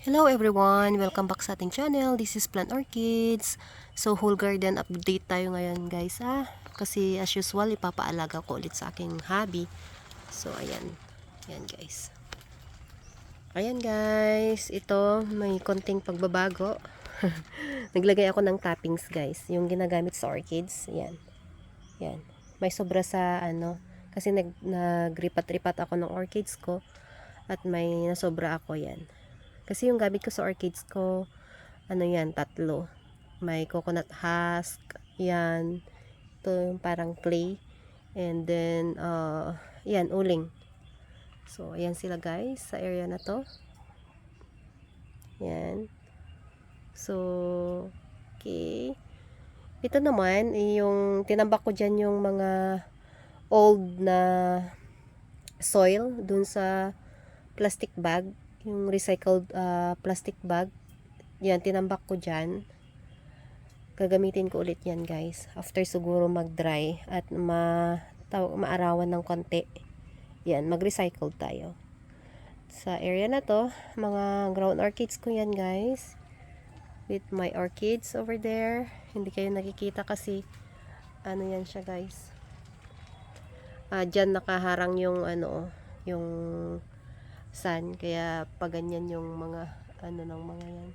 Hello everyone! Welcome back sa ating channel. This is Plant Orchids. So, whole garden update tayo ngayon guys Kasi as usual, ipapaalaga ko ulit sa aking hobby. So, ayan. Ayan guys. Ayan guys. Ito, may konting pagbabago. Naglagay ako ng toppings guys. Yung ginagamit sa orchids. Ayan. Ayan. May sobra sa kasi nagripat-ripat ako ng orchids ko. At may nasobra ako yan. Kasi yung gamit ko sa orchids ko, yan, 3. May coconut husk, yan. Ito yung parang clay. And then, yan, uling. So, ayan sila guys, sa area na to. Yan. So, okay. Ito naman, yung tinambak ko dyan yung mga old na soil dun sa plastic bag. Yung recycled plastic bag. Yan, tinambak ko dyan. Gagamitin ko ulit yan guys. After siguro mag-dry at maarawan ng konti. Yan, mag-recycle tayo. Sa area na to, mga ground orchids ko yan guys. With my orchids over there. Hindi kayo nakikita kasi yan siya guys. Dyan nakaharang yung yung sun, kaya pag ganyan yung mga ng mga yan,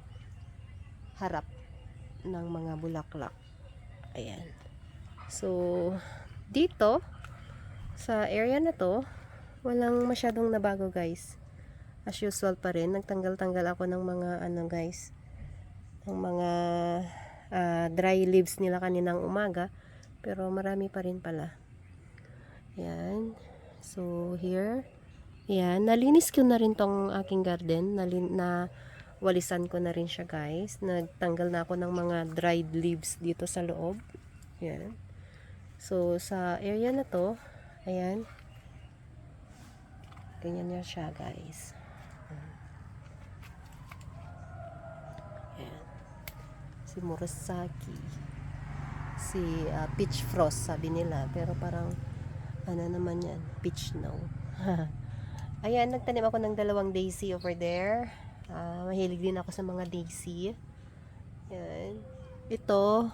harap ng mga bulaklak. Ayan. So, dito sa area na to, walang masyadong nabago guys. As usual pa rin, nagtanggal-tanggal ako ng mga guys, ng mga dry leaves nila kaninang umaga, pero marami pa rin pala. Ayan. So, here yan, nalinis ko na rin tong aking garden, na walisan ko na rin siya guys. Nagtanggal na ako ng mga dried leaves dito sa loob. Yan. So, sa area na to, ayan. Ganyan niya siya guys. Ayan. Si Murasaki. Si Peach Frost sabi nila. Pero parang, naman yan, peach no. Ayan, nagtanim ako ng 2 daisy over there. Mahilig din ako sa mga daisy. Ayan. Ito,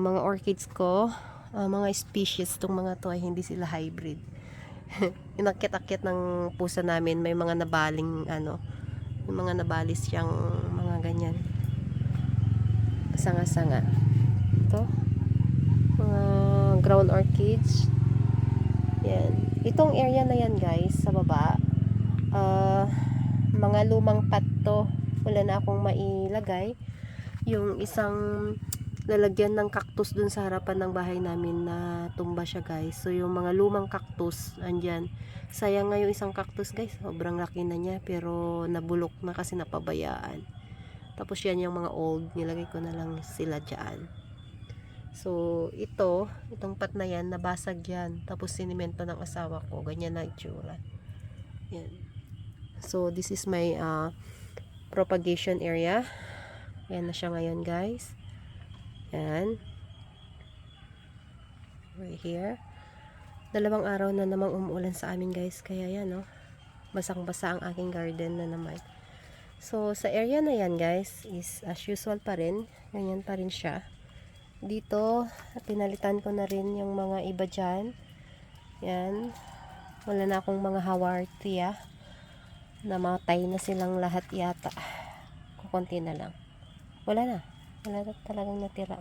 mga orchids ko, mga species, itong mga to ay hindi sila hybrid. Inakit-akit ng pusa namin, may mga nabaling, yung mga nabalis siyang mga ganyan. Sanga-sanga. Ito, mga ground orchids. Yan. Itong area na yan guys, sa baba, mga lumang pot to. Wala na akong mailagay. Yung isang lalagyan ng cactus dun sa harapan ng bahay namin na tumba siya guys. So yung mga lumang cactus, andyan. Sayang nga yung isang cactus guys, sobrang laki na niya, pero nabulok na kasi napabayaan. Tapos yan yung mga old, nilagay ko na lang sila dyan. So, itong pot na yan, nabasag yan. Tapos, sinimento ng asawa ko. Ganyan na itsura. Yan. So, this is my propagation area. Yan na siya ngayon, guys. Yan. Right here. 2 araw na namang umuulan sa amin, guys. Kaya yan, basang-basa ang aking garden na naman. So, sa area na yan, guys, is as usual pa rin. Ganyan pa rin siya. Dito, pinalitan ko na rin yung mga iba dyan. Yan. Wala na akong mga hawartia. Namatay na silang lahat yata. Kukunti na lang. Wala na. Wala na talagang natira.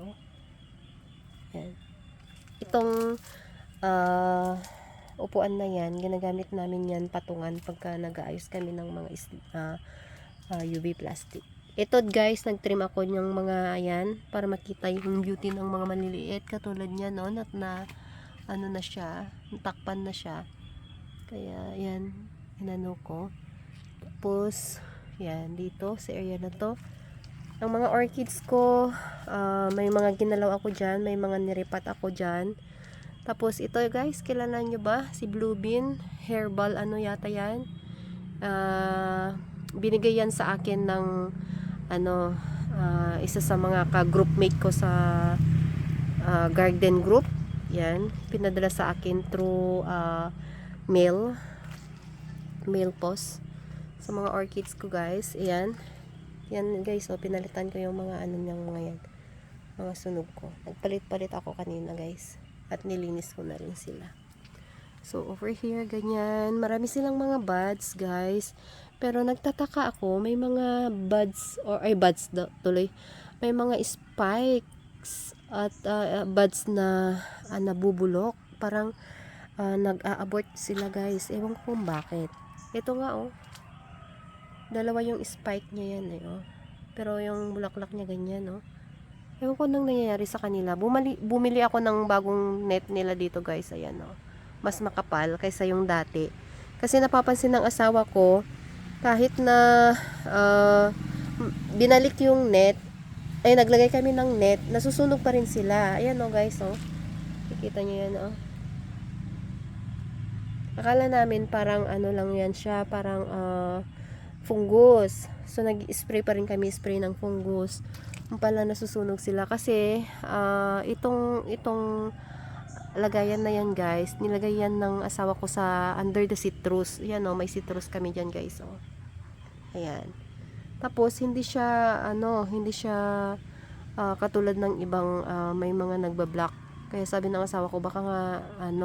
Yan. Itong upuan na yan, ginagamit namin yan patungan pagka nag-aayos kami ng mga UV plastic. Ito guys, nagtrim ako ng mga ayan para makita yung beauty ng mga maliliit katulad niya at na na siya, takpan na siya. Kaya yan, inano ko. Tapos yan, dito sa area na to, ang mga orchids ko, may mga ginalaw ako dyan, may mga niripat ako dyan. Tapos ito guys, kilala nyo ba? Si Blue Bean, herbal yata yan. Binigay yan sa akin ng isa sa mga ka-groupmate ko sa garden group. Yan, pinadala sa akin through mail post. sa mga orchids ko guys. Ayan. Yan guys, oh, pinalitan ko yung mga ano niyang mga yan. Mga sunog ko. Nagpalit-palit ako kanina guys. At nilinis ko na rin sila. So over here, ganyan. Marami silang mga buds guys. Pero nagtataka ako, may mga buds, or ay buds tuloy. May mga spikes at buds na nabubulok. Parang nag-a-abort sila guys. Ewan ko kung bakit. Ito nga oh. Dalawa yung spike niya yan eh, oh. Pero yung bulaklak niya ganyan, oh. Ewan ko nang nangyayari sa kanila. Bumili ako ng bagong net nila dito, guys. Ayan, oh. Mas makapal kaysa yung dati. Kasi napapansin ng asawa ko, kahit na binalik yung net, ay naglagay kami ng net, nasusunog pa rin sila. Ayan, oh, guys, oh. Kikita niyo yan, oh. Akala namin parang ano lang yan siya, parang fungus. So nag-spray pa rin kami, spray ng fungus. Yung pala nasusunog sila kasi itong lagayan na yan guys, nilagay yan ng asawa ko sa under the citrus. Yan oh, may citrus kami diyan guys oh. Ayan. Tapos hindi siya katulad ng ibang may mga nagbablock. Kaya sabi ng asawa ko baka nga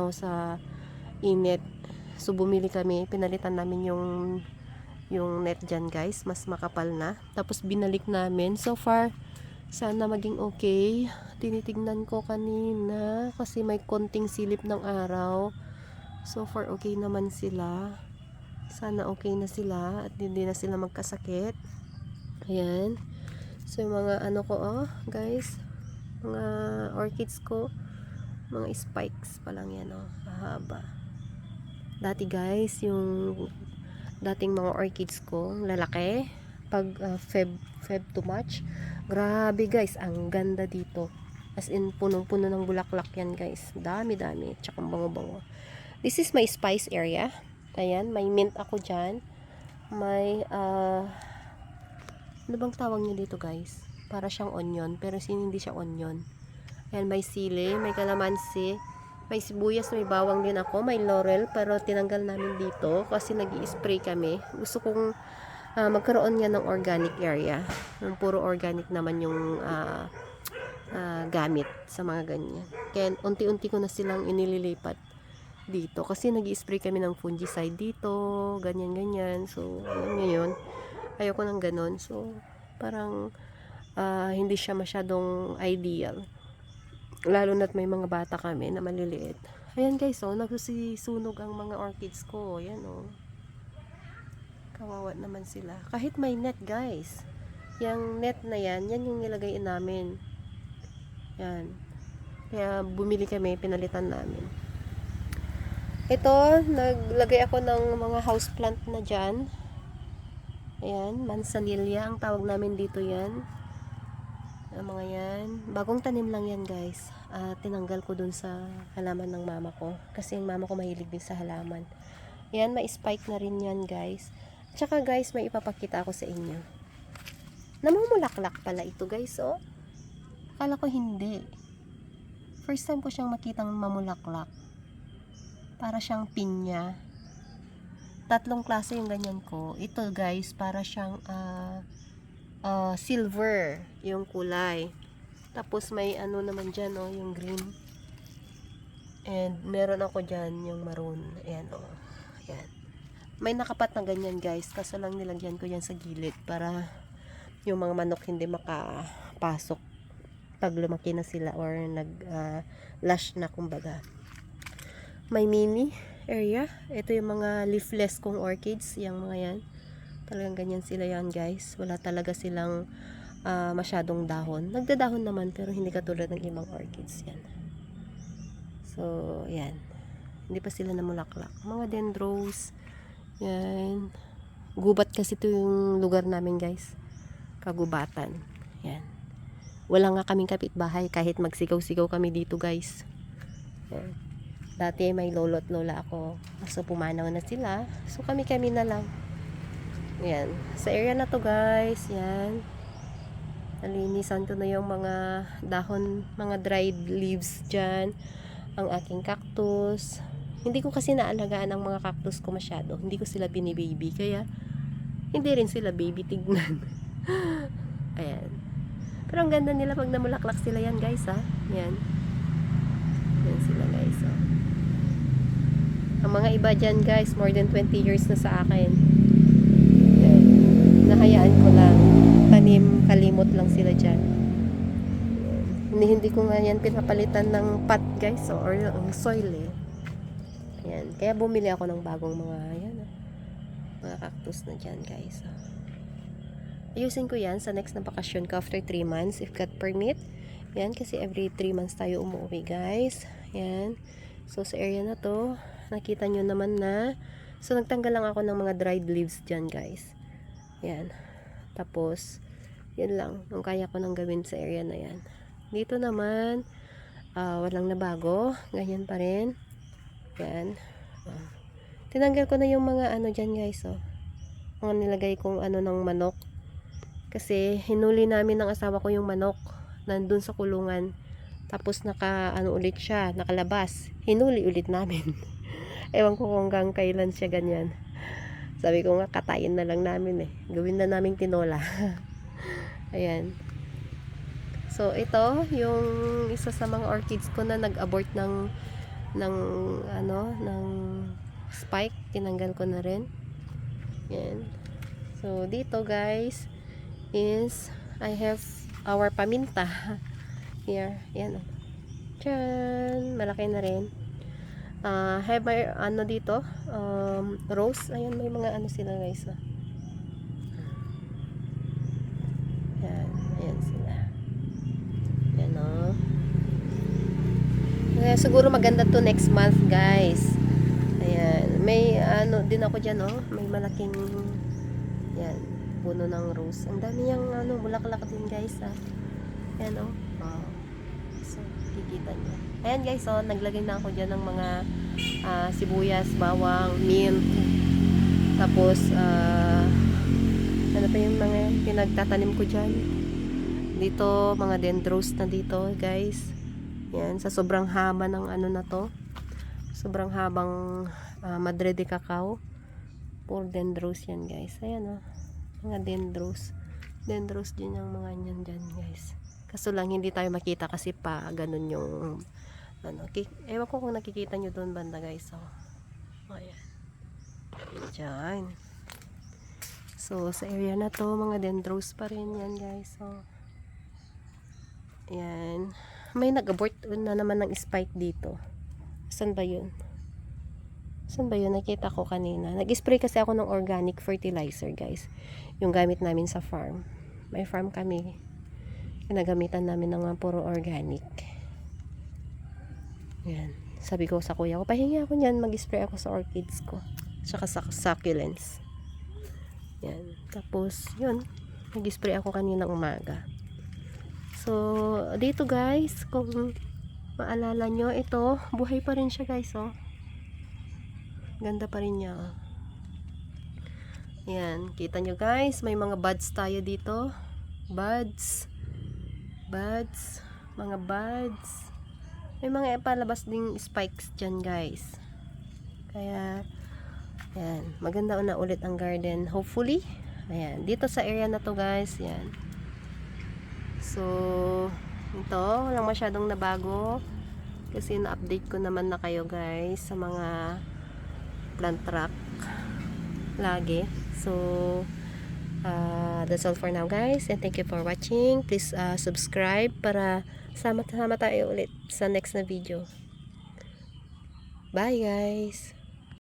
sa init. So bumili kami, pinalitan namin yung net dyan guys, mas makapal na. Tapos binalik namin. So far, sana maging okay. Tinitignan ko kanina kasi may konting silip ng araw. So far, okay naman sila. Sana okay na sila at hindi na sila magkasakit. Ayan. So yung mga ko guys, mga orchids ko, mga spikes pa lang yan mahaba. Dati guys, yung dating mga orchids ko, lalaki. Pag Feb to March, grabe guys, ang ganda dito. As in, punong-puno ng bulaklak yan guys. Dami-dami, tsaka bango-bango. This is my spice area. Ayan, may mint ako dyan. May, ano bang tawag nyo dito guys? Para siyang onion, pero hindi siya onion. Ayan, may sili, may kalamansi. May sibuyas, may bawang din ako, may laurel, pero tinanggal namin dito kasi nag-i-spray kami. Gusto kong magkaroon niya ng organic area. Puro organic naman yung gamit sa mga ganyan. Kaya unti-unti ko na silang inililipat dito kasi nag-i-spray kami ng fungicide dito, ganyan-ganyan. So, alam niyo yun. Ayoko ng ganon. So, parang hindi siya masyadong ideal. Lalo na't may mga bata kami na maliliit. Ayan guys, oh, nagsusisunog ang mga orchids ko. Ayan, oh. Kawawa naman sila. Kahit may net, guys. Yung net na yan yung nilagay namin. Yan. Kaya bumili kami, pinalitan namin. Ito, naglagay ako ng mga houseplant na dyan. Ayan, manzanilla ang tawag namin dito yan. Ang mga yan, bagong tanim lang yan guys. Tinanggal ko dun sa halaman ng mama ko kasi yung mama ko mahilig din sa halaman. Yan, may spike na rin yan guys. Tsaka guys, may ipapakita ako sa inyo. Namumulaklak pala ito guys, oh. Akala ko hindi. First time ko siyang makitang mamulaklak. Para siyang pinya. 3 klase yung ganyan ko. Ito guys, para siyang silver yung kulay. Tapos may naman dyan, oh, yung green. And meron ako dyan yung maroon. Ayan, oh. Ayan. May nakapat na ganyan guys. Kaso lang nilagyan ko yan sa gilid para yung mga manok hindi makapasok pag lumaki na sila or lash na kumbaga. May mini area. Ito yung mga leafless kong orchids. Yung mga yan. Talagang ganyan sila yan guys. Wala talaga silang masyadong dahon. Nagdadahon naman pero hindi katulad ng ibang orchids yan. So, yan. Hindi pa sila namulaklak. Mga dendros. Yan. Gubat kasi ito yung lugar namin guys. Kagubatan. Yan. Wala nga kaming kapitbahay kahit magsigaw-sigaw kami dito guys. Yan. Dati may lolo at lola ako. So, pumanaw na sila. So, kami-kami na lang. Yan. Sa area na to guys. Yan. Nalinisan ko na yung mga dahon, mga dried leaves dyan. Ang aking cactus. Hindi ko kasi naalagaan ang mga cactus ko masyado. Hindi ko sila binibaby. Kaya Hindi rin sila baby tignan. Ayan. Pero ang ganda nila pag namulaklak sila yan guys ha. Yan. Yan sila guys. Oh. Ang mga iba dyan guys, more than 20 years na sa akin. Yan. Nahayaan ko lang. Tanim, kalimot lang sila dyan. Hindi ko nga yan pinapalitan ng pot guys or ng soil eh. Yan. Kaya bumili ako ng bagong mga yan, mga cactus na dyan guys. Ayusin ko yan sa next na bakasyon ko after 3 months if God permit. Yan, kasi every 3 months tayo umuwi guys. Yan. So sa area na to, nakita nyo naman na, so nagtanggal lang ako ng mga dried leaves dyan guys. Yan. Tapos, yan lang. Ang kaya ko nang gawin sa area na yan. Dito naman, walang nabago. Ganyan pa rin. Yan. Tinanggal ko na yung mga ano dyan guys. Oh. Mga nilagay kong ano ng manok. Kasi hinuli namin ng asawa ko yung manok nandun sa kulungan. Tapos ano ulit siya, nakalabas. Hinuli ulit namin. Ewan ko kung hanggang kailan siya ganyan. Sabi ko nga, katayin na lang namin eh. Gawin na naming tinola. Ayan. So ito, yung isa sa mga orchids ko na nag-abort ng spike. Tinanggal ko na rin. Yan. So dito guys, is I have our paminta here. Yan. Tiyan. Malaki na rin. Have my ano dito, rose. Ayan, may mga ano sila guys. Yan. Ayan sila. Yan o. Siguro maganda to next month guys. Ayan. May ano din ako dyan o. May malaking yan. Puno ng rose. Ang dami yung bulaklak din guys ha. Ayan o. Wow. So, kikita nyo. Ayan guys, so naglagay na ako dyan ng mga sibuyas, bawang, mint. Tapos, ano pa yung mga pinagtatanim ko dyan. Dito, mga dendros na dito guys. Yan, sa sobrang haba ng ano na to. Sobrang habang Madre de Cacao. Puro dendros yan guys. Ayan o. Mga dendros din yung mga nyan dyan guys. Kaso lang hindi tayo makita kasi pa ganun yung ewan ko kung nakikita nyo doon banda guys. So, ayan dyan. So sa area na to mga dendros pa rin yan guys. So ayan, may nag-abort na naman ng spike dito. Saan ba yun? Nakita ko kanina. Nag-spray kasi ako ng organic fertilizer guys. Yung gamit namin sa farm. May farm kami. Ginagamitan namin ng puro organic. Yan. Sabi ko sa kuya ko, pahingi ako niyan. Mag-spray ako sa orchids ko. Tsaka sa succulents. Yan. Tapos, yun. Nag-spray ako kanina umaga. So, dito guys, kung maalala nyo, ito, buhay pa rin siya guys, oh. Ganda pa rin niya, oh. Yan, kita nyo guys, may mga buds tayo dito. Buds. Mga buds. May mga palabas ding spikes dyan guys. Kaya, yan, maganda na ulit ang garden. Hopefully, ayan, dito sa area na to guys, yan. So, ito, walang masyadong nabago. Kasi na-update ko naman na kayo guys sa mga plant track lagi. So that's all for now guys, and thank you for watching. Please subscribe para sama tayo ulit sa next na video. Bye guys.